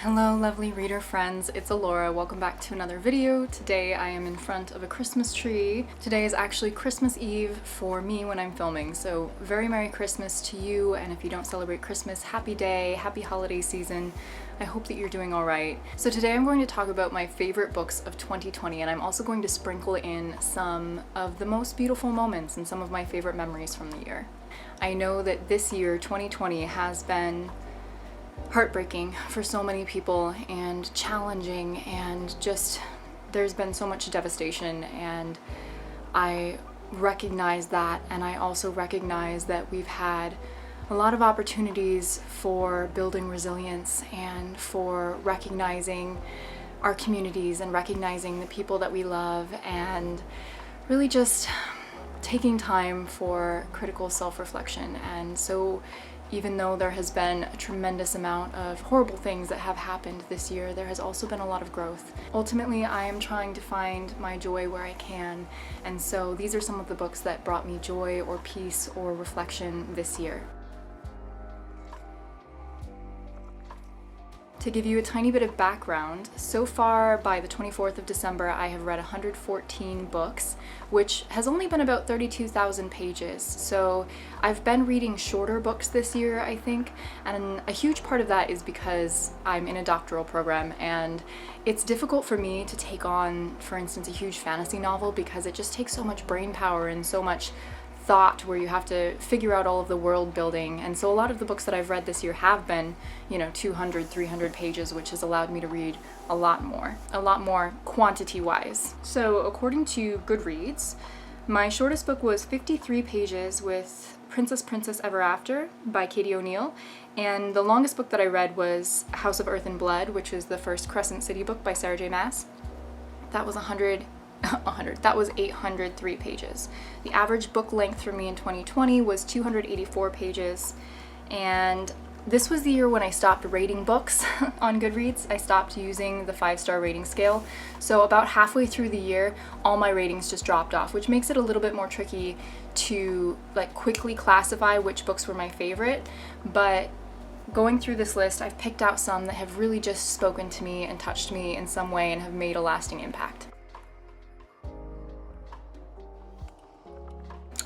Hello lovely reader friends, it's Alora. Welcome back to another video. Today I am in front of a Christmas tree. Today is actually Christmas Eve for me when I'm filming, so very Merry Christmas to you, and if you don't celebrate Christmas, happy day, happy holiday season. I hope that you're doing alright. So today I'm going to talk about my favorite books of 2020, and I'm also going to sprinkle in some of the most beautiful moments and some of my favorite memories from the year. I know that this year, 2020, has been heartbreaking for so many people and challenging, and just there's been so much devastation, and I recognize that, and I also recognize that we've had a lot of opportunities for building resilience and for recognizing our communities and recognizing the people that we love, and really just taking time for critical self-reflection. And so even though there has been a tremendous amount of horrible things that have happened this year, there has also been a lot of growth. Ultimately, I am trying to find my joy where I can, and so these are some of the books that brought me joy or peace or reflection this year. To give you a tiny bit of background, so far by the 24th of December I have read 114 books, which has only been about 32,000 pages. So I've been reading shorter books this year, I think, and a huge part of that is because I'm in a doctoral program, and it's difficult for me to take on, for instance, a huge fantasy novel because it just takes so much brain power and so much thought where you have to figure out all of the world building. And so a lot of the books that I've read this year have been, 200, 300 pages, which has allowed me to read a lot more quantity-wise. So according to Goodreads, my shortest book was 53 pages with Princess Ever After by Katie O'Neill, and the longest book that I read was House of Earth and Blood, which is the first Crescent City book by Sarah J. Maas. That was 803 pages. The average book length for me in 2020 was 284 pages, and this was the year when I stopped rating books on Goodreads. I stopped using the 5-star rating scale, so about halfway through the year all my ratings just dropped off, which makes it a little bit more tricky to quickly classify which books were my favorite. But going through this list, I've picked out some that have really just spoken to me and touched me in some way and have made a lasting impact.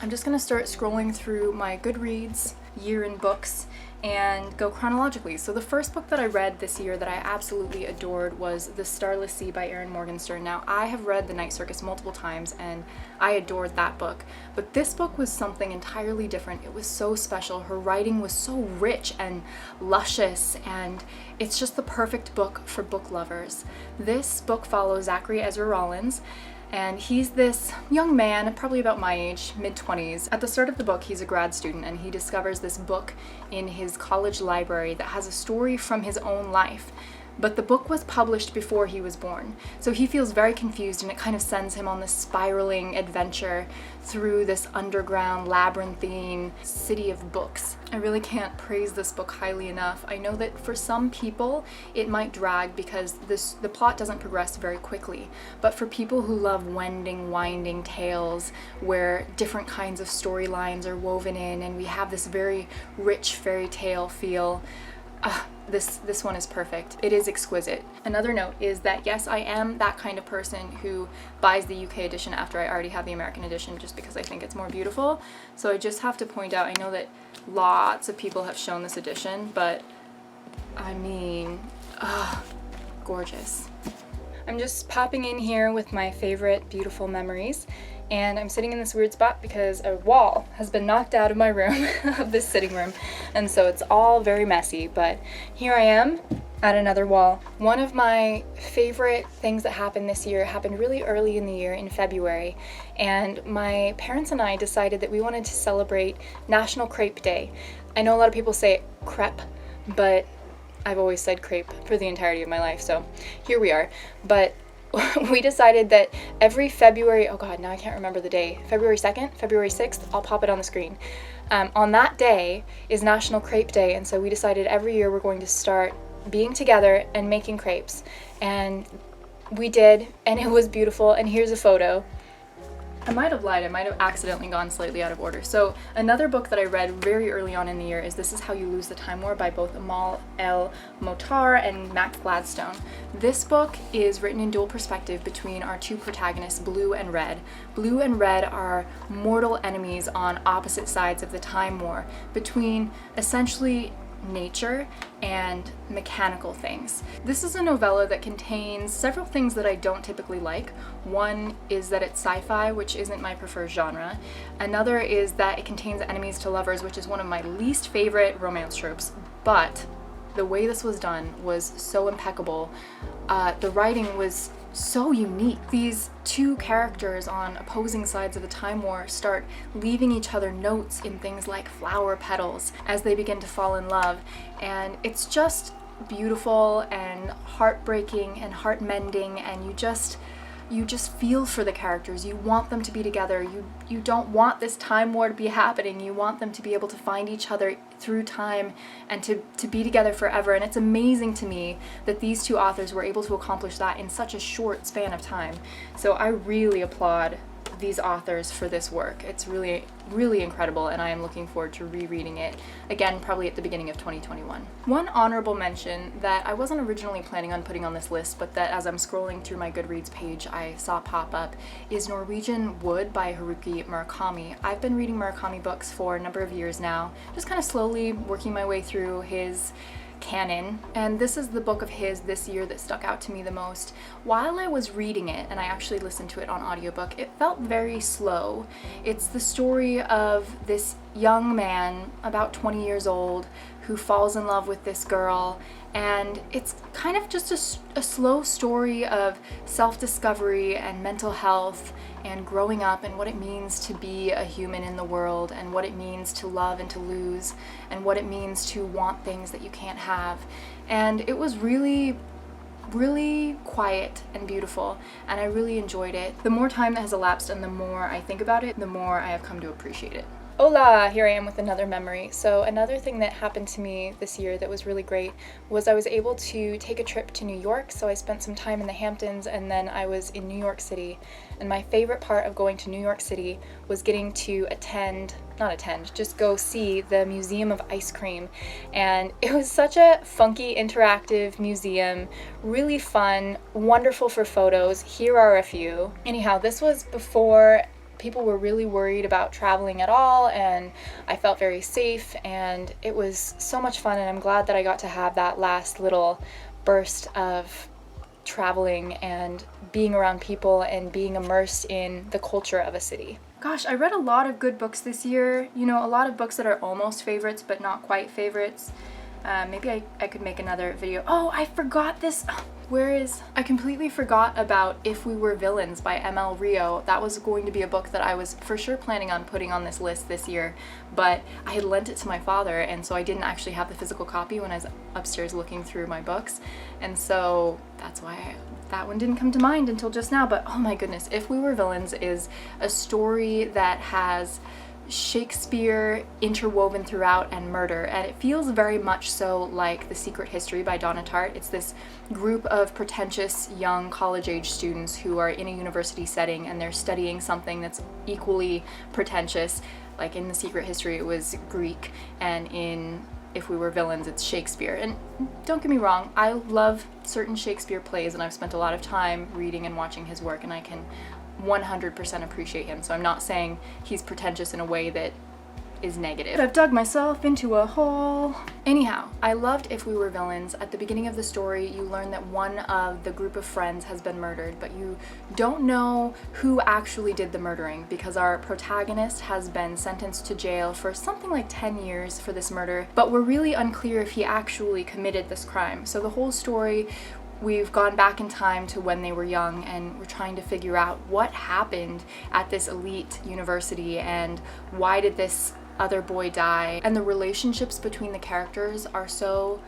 I'm just gonna start scrolling through my Goodreads year in books and go chronologically. So the first book that I read this year that I absolutely adored was The Starless C by Erin Morgenstern. Now, I have read The Night Circus multiple times and I adored that book, but this book was something entirely different. It was so special. Her writing was so rich and luscious, and it's just the perfect book for book lovers. This book follows Zachary Ezra Rollins, and he's this young man, probably about my age, mid-20s. At the start of the book, he's a grad student, and he discovers this book in his college library that has a story from his own life. But the book was published before he was born, so he feels very confused, and it kind of sends him on this spiraling adventure through this underground labyrinthine city of books. I really can't praise this book highly enough. I know that for some people it might drag because the plot doesn't progress very quickly, but for people who love winding tales where different kinds of storylines are woven in and we have this very rich fairy tale feel, this one is perfect. It is exquisite. Another note is that yes, I am that kind of person who buys the UK edition after I already have the American edition just because I think it's more beautiful. So I just have to point out, I know that lots of people have shown this edition, but I mean, gorgeous. I'm just popping in here with my favorite beautiful memories, and I'm sitting in this weird spot because a wall has been knocked out of my room, of this sitting room, and so it's all very messy, but here I am at another wall. One of my favorite things that happened this year happened really early in the year, in February, and my parents and I decided that we wanted to celebrate National Crepe Day. I know a lot of people say crepe, but I've always said crepe for the entirety of my life, so here we are. But we decided that every February, oh god, now I can't remember the day, February 2nd, February 6th, I'll pop it on the screen. On that day is National Crepe Day, and so we decided every year we're going to start being together and making crepes. And we did, and it was beautiful, and here's a photo. I might have lied, I might have accidentally gone slightly out of order. So another book that I read very early on in the year is This Is How You Lose the Time War by both Amal El Motar and Max Gladstone. This book is written in dual perspective between our two protagonists, Blue and Red. Blue and Red are mortal enemies on opposite sides of the time war, between essentially nature and mechanical things. This is a novella that contains several things that I don't typically like. One is that it's sci-fi, which isn't my preferred genre. Another is that it contains enemies to lovers, which is one of my least favorite romance tropes. But the way this was done was so impeccable. The writing was so unique. These two characters on opposing sides of the time war start leaving each other notes in things like flower petals as they begin to fall in love, and it's just beautiful and heartbreaking and heart-mending, and you just feel for the characters. You want them to be together. You don't want this time war to be happening. You want them to be able to find each other through time and to be together forever. And it's amazing to me that these two authors were able to accomplish that in such a short span of time. So I really applaud these authors for this work. It's really, really incredible, and I am looking forward to rereading it again, probably at the beginning of 2021. One honorable mention that I wasn't originally planning on putting on this list, but that as I'm scrolling through my Goodreads page I saw pop up, is Norwegian Wood by Haruki Murakami. I've been reading Murakami books for a number of years now, just kind of slowly working my way through his canon, and this is the book of his this year that stuck out to me the most. While I was reading it, and I actually listened to it on audiobook, it felt very slow. It's the story of this young man, about 20 years old, who falls in love with this girl, and it's kind of just a slow story of self-discovery and mental health and growing up and what it means to be a human in the world, and what it means to love and to lose, and what it means to want things that you can't have. And it was really, really quiet and beautiful, and I really enjoyed it. The more time that has elapsed and the more I think about it, the more I have come to appreciate it. Hola! Here I am with another memory. So another thing that happened to me this year that was really great was I was able to take a trip to New York. So I spent some time in the Hamptons, and then I was in New York City. And my favorite part of going to New York City was getting to just go see the Museum of Ice Cream. And it was such a funky, interactive museum, really fun, wonderful for photos. Here are a few. Anyhow, this was before people were really worried about traveling at all, and I felt very safe, and it was so much fun, and I'm glad that I got to have that last little burst of traveling and being around people and being immersed in the culture of a city. Gosh, I read a lot of good books this year, a lot of books that are almost favorites but not quite favorites. Maybe I could make another video. Oh, I forgot this. I completely forgot about If We Were Villains by M.L. Rio. That was going to be a book that I was for sure planning on putting on this list this year, but I had lent it to my father, and so I didn't actually have the physical copy when I was upstairs looking through my books, and so that's why that one didn't come to mind until just now. But oh my goodness, If We Were Villains is a story that has Shakespeare interwoven throughout and murder, and it feels very much so like The Secret History by Donna Tartt. It's this group of pretentious young college-age students who are in a university setting, and they're studying something that's equally pretentious. Like in The Secret History it was Greek, and in If We Were Villains it's Shakespeare. And don't get me wrong, I love certain Shakespeare plays, and I've spent a lot of time reading and watching his work, and I can 100% appreciate him, so I'm not saying he's pretentious in a way that is negative. But I've dug myself into a hole. Anyhow, I loved If We Were Villains. At the beginning of the story, you learn that one of the group of friends has been murdered, but you don't know who actually did the murdering, because our protagonist has been sentenced to jail for something like 10 years for this murder, but we're really unclear if he actually committed this crime. So the whole story, we've gone back in time to when they were young, and we're trying to figure out what happened at this elite university and why did this other boy die. And the relationships between the characters are so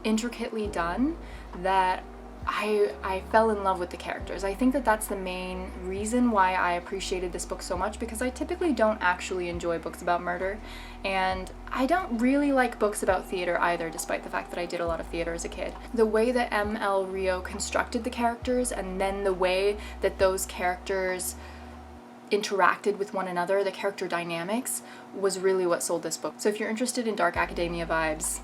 intricately done that I fell in love with the characters. I think that that's the main reason why I appreciated this book so much, because I typically don't actually enjoy books about murder, and I don't really like books about theater either, despite the fact that I did a lot of theater as a kid. The way that M.L. Rio constructed the characters, and then the way that those characters interacted with one another, the character dynamics, was really what sold this book. So if you're interested in dark academia vibes,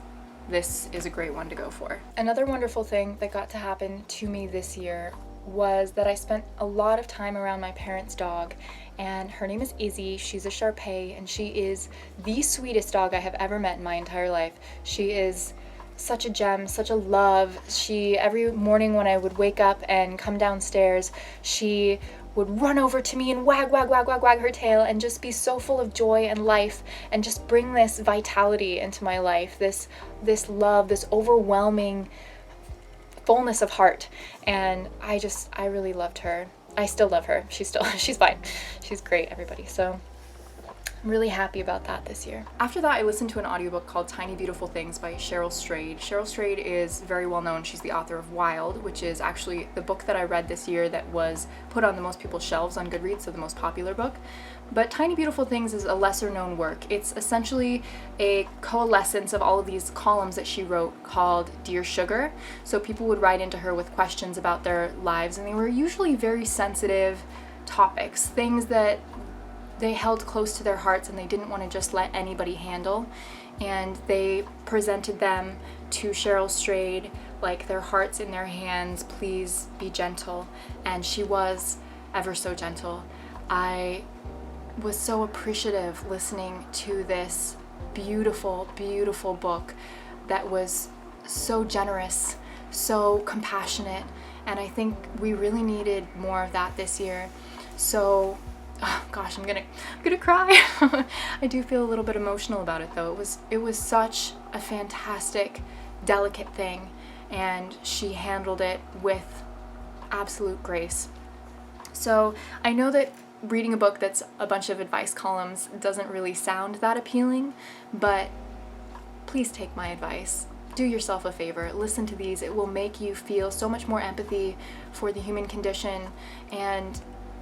this is a great one to go for. Another wonderful thing that got to happen to me this year was that I spent a lot of time around my parents' dog, and her name is Izzy. She's a Shar Pei, and she is the sweetest dog I have ever met in my entire life. She is such a gem, such a love. Every morning when I would wake up and come downstairs, she would run over to me and wag her tail and just be so full of joy and life, and just bring this vitality into my life, this love, this overwhelming fullness of heart. And I really loved her. I still love her. She's fine. She's great, everybody. So I'm really happy about that this year. After that, I listened to an audiobook called Tiny Beautiful Things by Cheryl Strayed. Cheryl Strayed is very well known. She's the author of Wild, which is actually the book that I read this year that was put on the most people's shelves on Goodreads, so the most popular book. But Tiny Beautiful Things is a lesser known work. It's essentially a coalescence of all of these columns that she wrote called Dear Sugar. So people would write into her with questions about their lives, and they were usually very sensitive topics, things that they held close to their hearts and they didn't want to just let anybody handle. And they presented them to Cheryl Strayed like their hearts in their hands, please be gentle. And she was ever so gentle. I was so appreciative listening to this beautiful, beautiful book that was so generous, so compassionate, and I think we really needed more of that this year. So oh gosh, I'm gonna cry. I do feel a little bit emotional about it though. It was such a fantastic, delicate thing, and she handled it with absolute grace. So I know that reading a book that's a bunch of advice columns doesn't really sound that appealing, but please take my advice. Do yourself a favor, listen to these. It will make you feel so much more empathy for the human condition and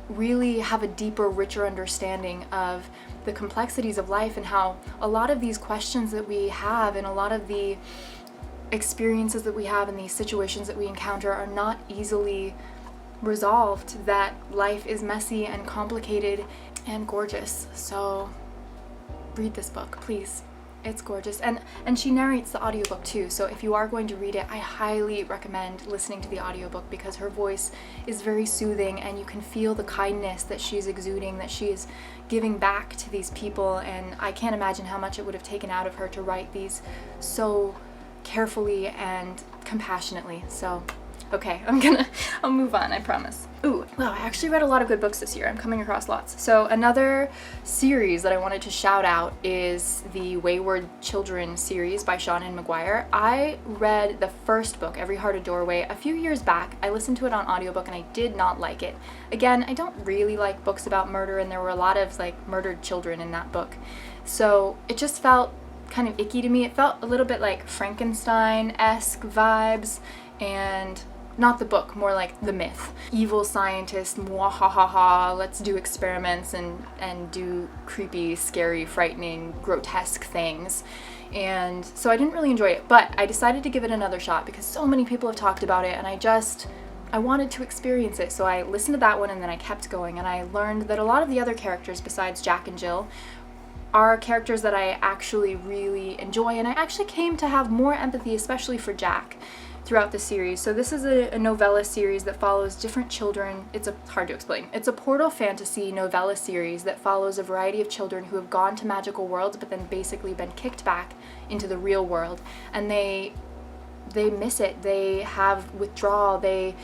really have a deeper, richer understanding of the complexities of life, and how a lot of these questions that we have and a lot of the experiences that we have and these situations that we encounter are not easily resolved, that life is messy and complicated and gorgeous. So read this book, please. It's gorgeous. And she narrates the audiobook too, so if you are going to read it, I highly recommend listening to the audiobook because her voice is very soothing and you can feel the kindness that she's exuding, that she is giving back to these people, and I can't imagine how much it would have taken out of her to write these so carefully and compassionately. So okay, I'll move on, I promise. Ooh, wow, I actually read a lot of good books this year. I'm coming across lots. So another series that I wanted to shout out is the Wayward Children series by Seanan McGuire. I read the first book, Every Heart a Doorway, a few years back. I listened to it on audiobook and I did not like it. Again, I don't really like books about murder, and there were a lot of like murdered children in that book. So it just felt kind of icky to me. It felt a little bit like Frankenstein-esque vibes, and not the book, more like the myth. Evil scientist, mwahahaha, let's do experiments and do creepy, scary, frightening, grotesque things. And so I didn't really enjoy it, but I decided to give it another shot because so many people have talked about it, and I wanted to experience it. So I listened to that one and then I kept going, and I learned that a lot of the other characters besides Jack and Jill are characters that I actually really enjoy, and I actually came to have more empathy, especially for Jack, throughout the series. So this is a novella series that follows different children. It's hard to explain. It's a portal fantasy novella series that follows a variety of children who have gone to magical worlds but then basically been kicked back into the real world, and they miss it. They have withdrawal, they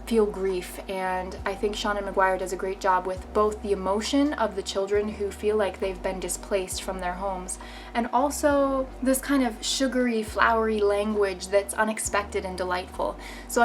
feel grief, and I think Seanan McGuire does a great job with both the emotion of the children who feel like they've been displaced from their homes, and also this kind of sugary, flowery language that's unexpected and delightful. So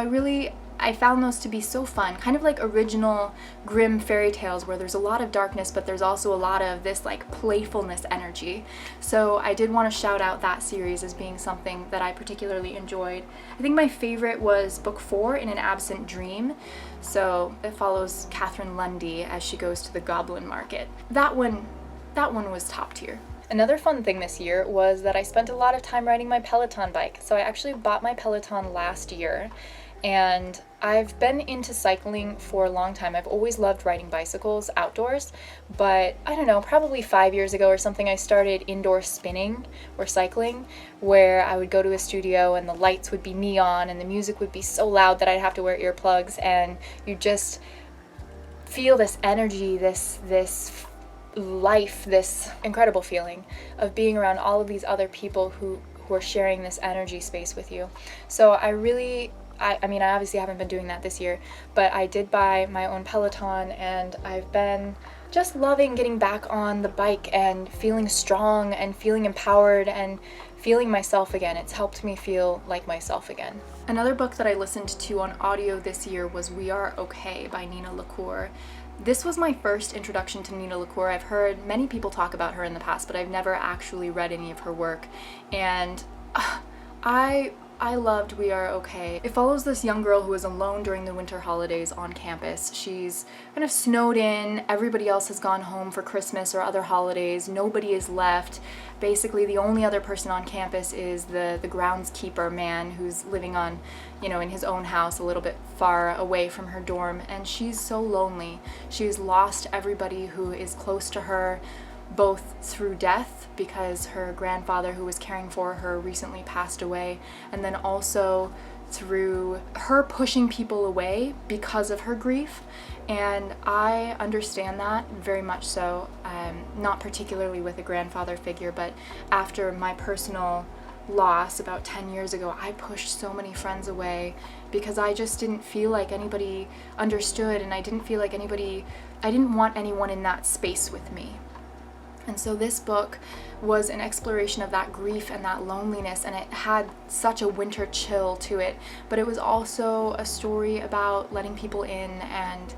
I found those to be so fun, kind of like original grim fairy tales where there's a lot of darkness but there's also a lot of this like playfulness energy. So I did want to shout out that series as being something that I particularly enjoyed. I think my favorite was book 4, In an Absent Dream. So it follows Catherine Lundy as she goes to the goblin market. That one was top tier. Another fun thing this year was that I spent a lot of time riding my Peloton bike. So I actually bought my Peloton last year, and I've been into cycling for a long time. I've always loved riding bicycles outdoors, but I don't know, probably 5 years ago or something, I started indoor spinning or cycling, where I would go to a studio and the lights would be neon and the music would be so loud that I'd have to wear earplugs, and you just feel this energy, this life, this incredible feeling of being around all of these other people who are sharing this energy space with you. So I mean, I obviously haven't been doing that this year, but I did buy my own Peloton, and I've been just loving getting back on the bike and feeling strong and feeling empowered and feeling myself again. It's helped me feel like myself again. Another book that I listened to on audio this year was We Are Okay by Nina LaCour. This was my first introduction to Nina LaCour. I've heard many people talk about her in the past, but I've never actually read any of her work. And I loved We Are Okay. It follows this young girl who is alone during the winter holidays on campus. She's kind of snowed in. Everybody else has gone home for Christmas or other holidays. Nobody is left. Basically, the only other person on campus is the groundskeeper man who's living on, in his own house a little bit far away from her dorm. And she's so lonely. She's lost everybody who is close to her, both through death, because her grandfather who was caring for her recently passed away, and then also through her pushing people away because of her grief. And I understand that very much so, not particularly with a grandfather figure, but after my personal loss about 10 years ago, I pushed so many friends away because I just didn't feel like anybody understood, and I didn't want anyone in that space with me. And so this book was an exploration of that grief and that loneliness, and it had such a winter chill to it, but it was also a story about letting people in and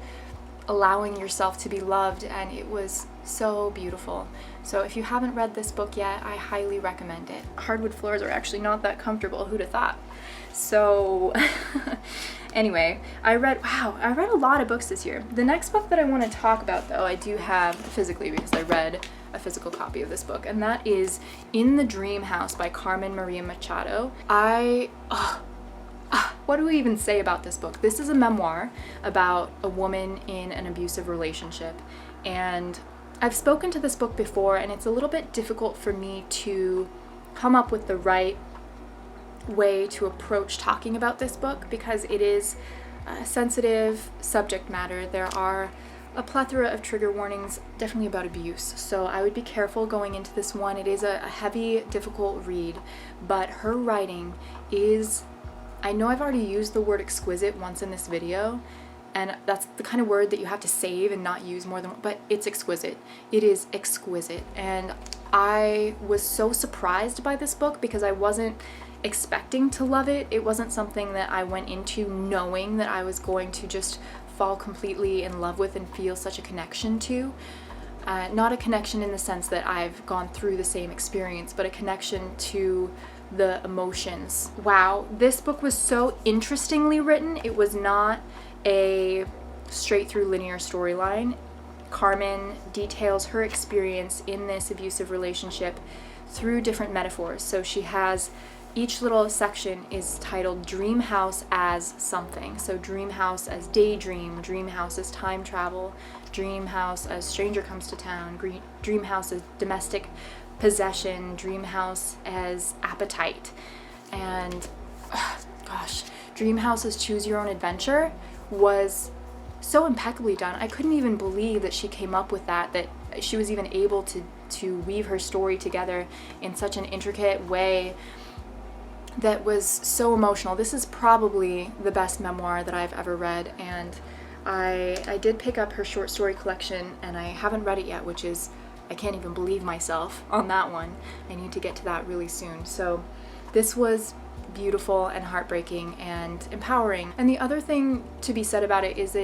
allowing yourself to be loved, and it was so beautiful. So if you haven't read this book yet, I highly recommend it. Hardwood floors are actually not that comfortable, who'd have thought? So anyway, I read a lot of books this year. The next book that I want to talk about, though, I do have physically because I read a physical copy of this book, and that is In the Dream House by Carmen Maria Machado. What do we even say about this book? This is a memoir about a woman in an abusive relationship, and I've spoken to this book before, and it's a little bit difficult for me to come up with the right way to approach talking about this book because it is a sensitive subject matter. There are a plethora of trigger warnings, definitely about abuse, so I would be careful going into this one. It is a heavy, difficult read, but her writing is, I know I've already used the word exquisite once in this video, and that's the kind of word that you have to save and not use more than, but it's exquisite. It is exquisite, and I was so surprised by this book because I wasn't expecting to love it. It wasn't something that I went into knowing that I was going to just fall completely in love with and feel such a connection to. Not a connection in the sense that I've gone through the same experience, but a connection to the emotions. Wow, this book was so interestingly written. It was not a straight through linear storyline. Carmen details her experience in this abusive relationship through different metaphors. So she has, each little section is titled Dream House as something. So Dream House as daydream, Dream House as time travel, Dream House as stranger comes to town, Dream House as domestic possession, Dream House as appetite, and Dream House as choose your own adventure was so impeccably done. I couldn't even believe that she came up with that she was even able to weave her story together in such an intricate way that was so emotional. This is probably the best memoir that I've ever read, and I did pick up her short story collection, and I haven't read it yet, which is, I can't even believe myself on that one. I need to get to that really soon. So this was beautiful and heartbreaking and empowering. And the other thing to be said about it is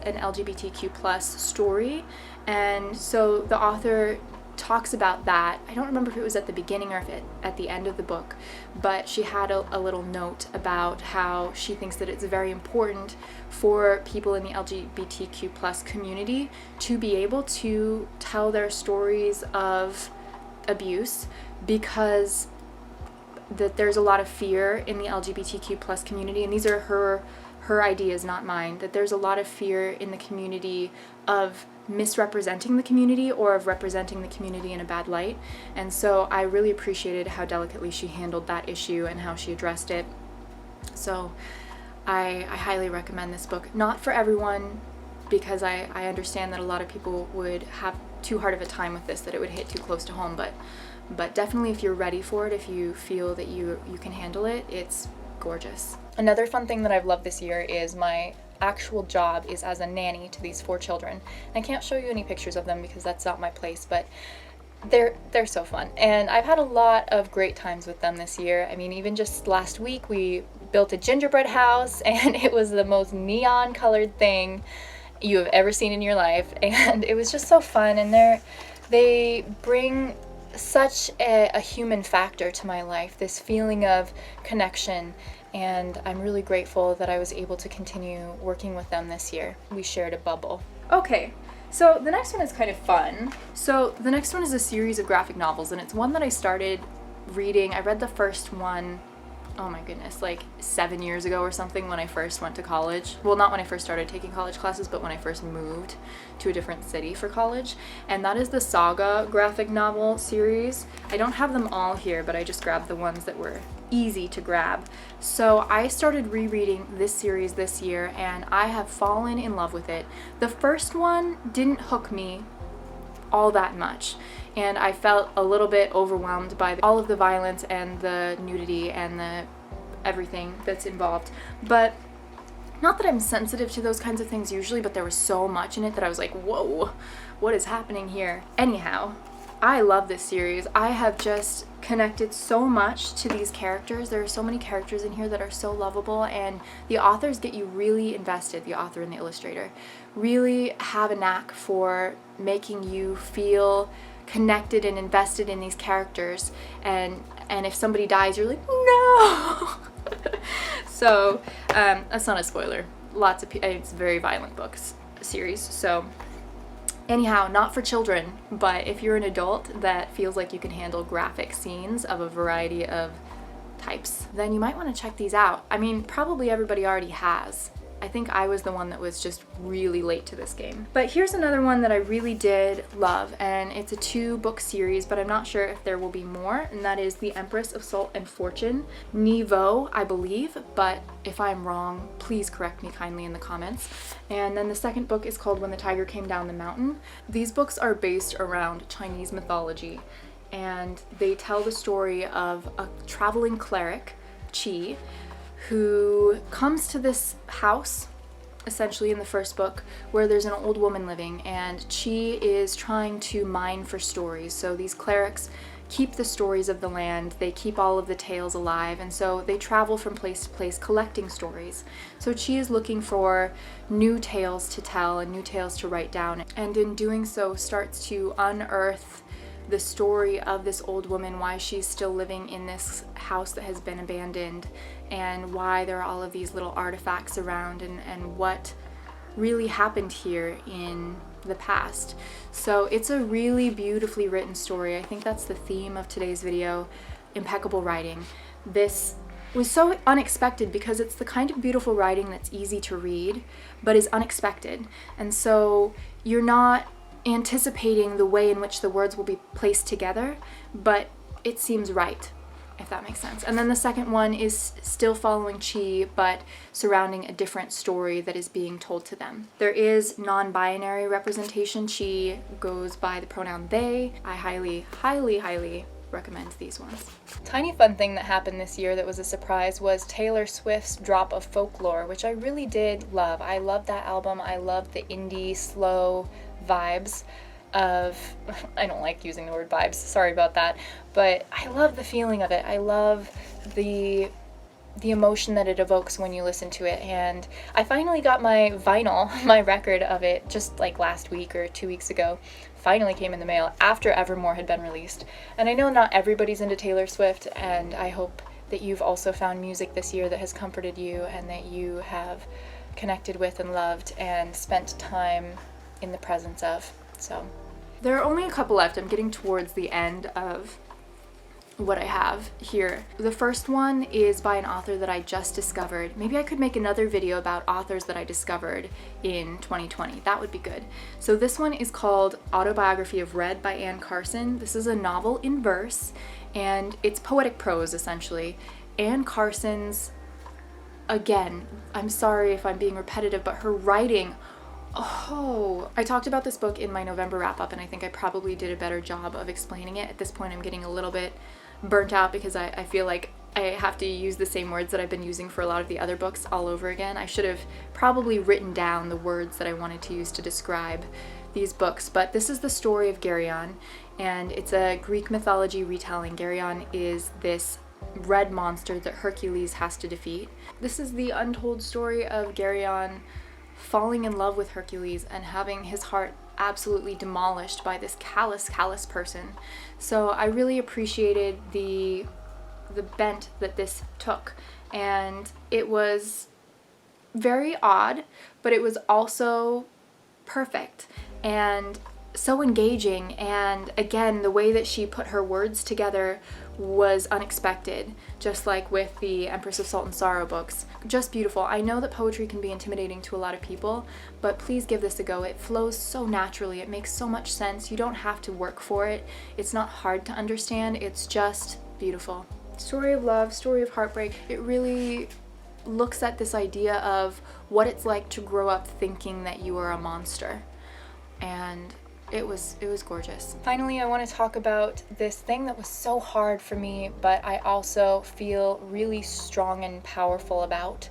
an LGBTQ plus story, and so the author talks about that. I don't remember if it was at the beginning or if it at the end of the book, but she had a little note about how she thinks that it's very important for people in the LGBTQ plus community to be able to tell their stories of abuse, because that there's a lot of fear in the LGBTQ plus community, and these are her ideas, not mine, that there's a lot of fear in the community of misrepresenting the community or of representing the community in a bad light. And so I really appreciated how delicately she handled that issue and how she addressed it. So I highly recommend this book. Not for everyone, because I understand that a lot of people would have too hard of a time with this, that it would hit too close to home, but definitely if you're ready for it, if you feel that you can handle it, it's gorgeous. Another fun thing that I've loved this year is my actual job is as a nanny to these 4 children. I can't show you any pictures of them because that's not my place, but they're so fun, and I've had a lot of great times with them this year. I mean, even just last week we built a gingerbread house, and it was the most neon colored thing you have ever seen in your life, and it was just so fun. And they bring such a human factor to my life, this feeling of connection, and I'm really grateful that I was able to continue working with them this year. We shared a bubble. Okay, so the next one is kind of fun. So the next one is a series of graphic novels, and it's one that I started reading. I read the first one, oh my goodness, like 7 years ago or something, when I first went to college. Well, not when I first started taking college classes, but when I first moved to a different city for college. And that is the Saga graphic novel series. I don't have them all here, but I just grabbed the ones that were easy to grab. So I started rereading this series this year, and I have fallen in love with it. The first one didn't hook me all that much, and I felt a little bit overwhelmed by all of the violence and the nudity and the everything that's involved. But not that I'm sensitive to those kinds of things usually, but there was so much in it that I was like, whoa, what is happening here? Anyhow, I love this series. I have just connected so much to these characters. There are so many characters in here that are so lovable, and the authors get you really invested. The author and the illustrator really have a knack for making you feel connected and invested in these characters, and if somebody dies, you're like, no. So that's not a spoiler. It's a very violent series. So anyhow, not for children, but if you're an adult that feels like you can handle graphic scenes of a variety of types, then you might want to check these out. I mean, probably everybody already has. I think I was the one that was just really late to this game. But here's another one that I really did love, and it's a 2-book series, but I'm not sure if there will be more, and that is The Empress of Salt and Fortune. Niveau, I believe, but if I'm wrong, please correct me kindly in the comments. And then the second book is called When the Tiger Came Down the Mountain. These books are based around Chinese mythology, and they tell the story of a traveling cleric, Qi, who comes to this house, essentially in the first book, where there's an old woman living, and Qi is trying to mine for stories. So these clerics keep the stories of the land, they keep all of the tales alive, and so they travel from place to place collecting stories. So Qi is looking for new tales to tell and new tales to write down, and in doing so starts to unearth the story of this old woman, why she's still living in this house that has been abandoned, and why there are all of these little artifacts around, and what really happened here in the past. So it's a really beautifully written story. I think that's the theme of today's video, impeccable writing. This was so unexpected because it's the kind of beautiful writing that's easy to read, but is unexpected. And so you're not anticipating the way in which the words will be placed together, but it seems right, if that makes sense. And then the second one is still following Qi, but surrounding a different story that is being told to them. There is non-binary representation. Qi goes by the pronoun they. I highly, highly, highly recommend these ones. Tiny fun thing that happened this year that was a surprise was Taylor Swift's Drop of Folklore, which I really did love. I loved that album. I loved the indie, slow vibes of, I don't like using the word vibes, sorry about that, but I love the feeling of it. I love the emotion that it evokes when you listen to it, and I finally got my vinyl, my record of it, just like last week or 2 weeks ago. Finally came in the mail after Evermore had been released. And I know not everybody's into Taylor Swift, and I hope that you've also found music this year that has comforted you and that you have connected with and loved and spent time in the presence of. So There are only a couple left. I'm getting towards the end of what I have here. The first one is by an author that I just discovered. Maybe I could make another video about authors that I discovered in 2020. That would be good. So this one is called Autobiography of Red by Anne Carson. This is a novel in verse, and it's poetic prose essentially. Anne Carson's, again, I'm sorry if I'm being repetitive, but her writing, oh, I talked about this book in my November wrap-up, and I think I probably did a better job of explaining it. At this point, I'm getting a little bit burnt out because I feel like I have to use the same words that I've been using for a lot of the other books all over again. I should have probably written down the words that I wanted to use to describe these books, but this is the story of Geryon, and it's a Greek mythology retelling. Geryon is this red monster that Hercules has to defeat. This is the untold story of Geryon falling in love with Hercules and having his heart absolutely demolished by this callous person. So I really appreciated the bent that this took, and it was very odd, but it was also perfect and so engaging. And again, the way that she put her words together was unexpected, just like with the Empress of Salt and Sorrow books. Just beautiful. I know that poetry can be intimidating to a lot of people, but please give this a go. It flows so naturally. It makes so much sense. You don't have to work for it. It's not hard to understand. It's just beautiful. Story of love, story of heartbreak. It really looks at this idea of what it's like to grow up thinking that you are a monster. And it was gorgeous. Finally, I want to talk about this thing that was so hard for me, but I also feel really strong and powerful about.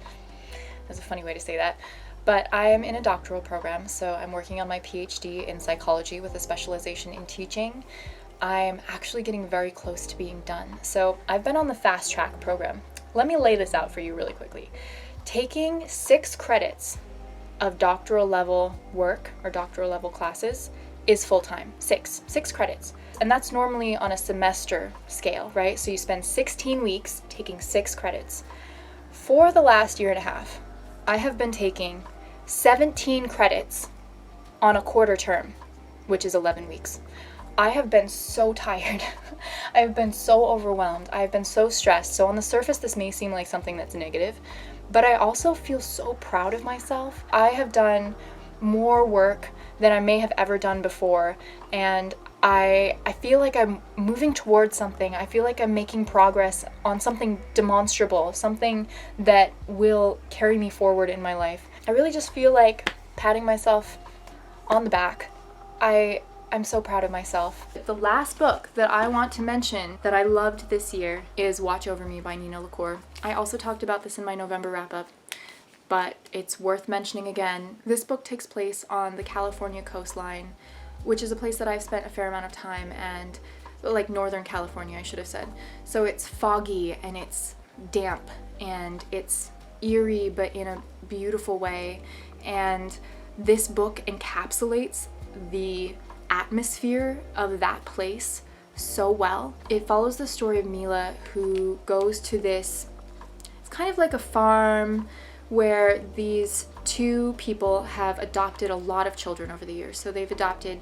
That's a funny way to say that. But I am in a doctoral program, so I'm working on my PhD in psychology with a specialization in teaching. I'm actually getting very close to being done. So I've been on the fast track program. Let me lay this out for you really quickly. Taking 6 credits of doctoral level work or doctoral level classes is full-time. 6 credits. And that's normally on a semester scale, right? So you spend 16 weeks taking 6 credits. For the last year and a half, I have been taking 17 credits on a quarter term, which is 11 weeks. I have been so tired. I have been so overwhelmed. I have been so stressed. So on the surface, this may seem like something that's negative, but I also feel so proud of myself. I have done more work than I may have ever done before, and I feel like I'm moving towards something. I feel like I'm making progress on something demonstrable, something that will carry me forward in my life. I really just feel like patting myself on the back. I'm so proud of myself. The last book that I want to mention that I loved this year is Watch Over Me by Nina LaCour. I also talked about this in my November wrap-up, but it's worth mentioning again. This book takes place on the California coastline, which is a place that I've spent a fair amount of time, and like Northern California, I should have said. So it's foggy and it's damp and it's eerie, but in a beautiful way. And this book encapsulates the atmosphere of that place so well. It follows the story of Mila, who goes to this, it's kind of like a farm where these 2 people have adopted a lot of children over the years. So they've adopted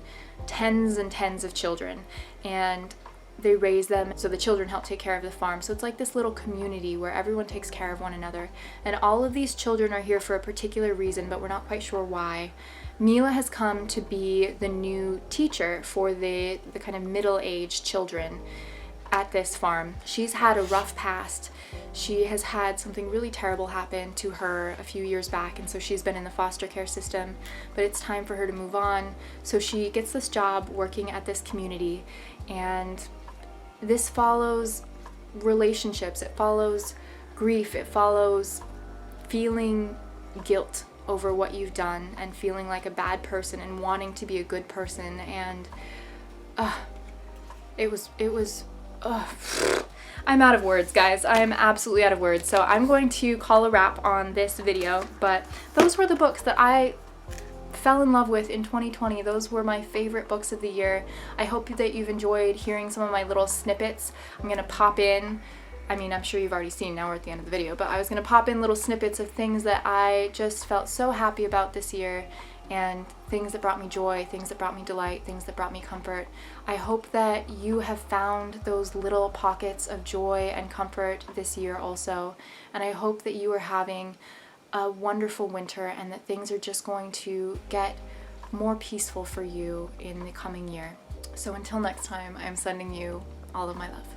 tens and tens of children, and they raise them, so the children help take care of the farm. So it's like this little community where everyone takes care of one another, and all of these children are here for a particular reason, but we're not quite sure why. Mila has come to be the new teacher for the kind of middle-aged children at this farm. She's had a rough past. She has had something really terrible happen to her a few years back, and so she's been in the foster care system, but it's time for her to move on. So she gets this job working at this community, and this follows relationships, it follows grief, it follows feeling guilt over what you've done and feeling like a bad person and wanting to be a good person. And it was I'm out of words, guys. I am absolutely out of words. So I'm going to call a wrap on this video, but those were the books that I fell in love with in 2020. Those were my favorite books of the year. I hope that you've enjoyed hearing some of my little snippets. I'm gonna pop in, I mean, I'm sure you've already seen, now we're at the end of the video, but I was gonna pop in little snippets of things that I just felt so happy about this year, and things that brought me joy, things that brought me delight, things that brought me comfort. I hope that you have found those little pockets of joy and comfort this year also, and I hope that you are having a wonderful winter and that things are just going to get more peaceful for you in the coming year. So until next time, I'm sending you all of my love.